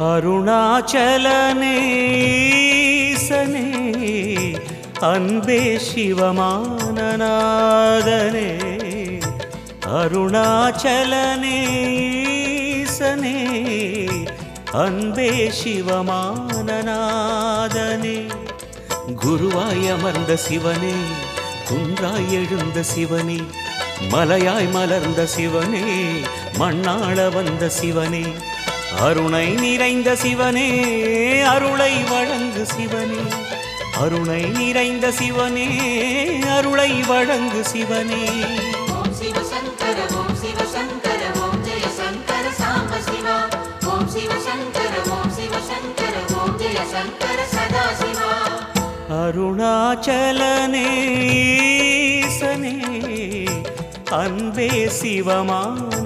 அருணாச்சலனே ஈசனே அன்பே சிவமானநாதனே அருணாச்சலனே ஈசனே அன்பே சிவமானநாதனே குருவாய் அமர்ந்த சிவனே குன்றாய் எழுந்த சிவனே மலையாய் மலர்ந்த சிவனே மண்ணாள வந்த சிவனே அருணை நிறைந்த சிவனே அருளை வழங்கு சிவனே அருணை நிறைந்த சிவனே அருளை வழங்கு சிவனே ஓம் சிவ சங்கர ஓம் சிவ சங்கர ஓம் ஜெய சங்கர சாம்ப சிவா ஓம் சிவ சங்கர ஓம் சிவ சங்கர ஓம் ஜெய சங்கர சதா சிவா அருணாச்சலனே ஈசனே அன்பே சிவமானநாதனே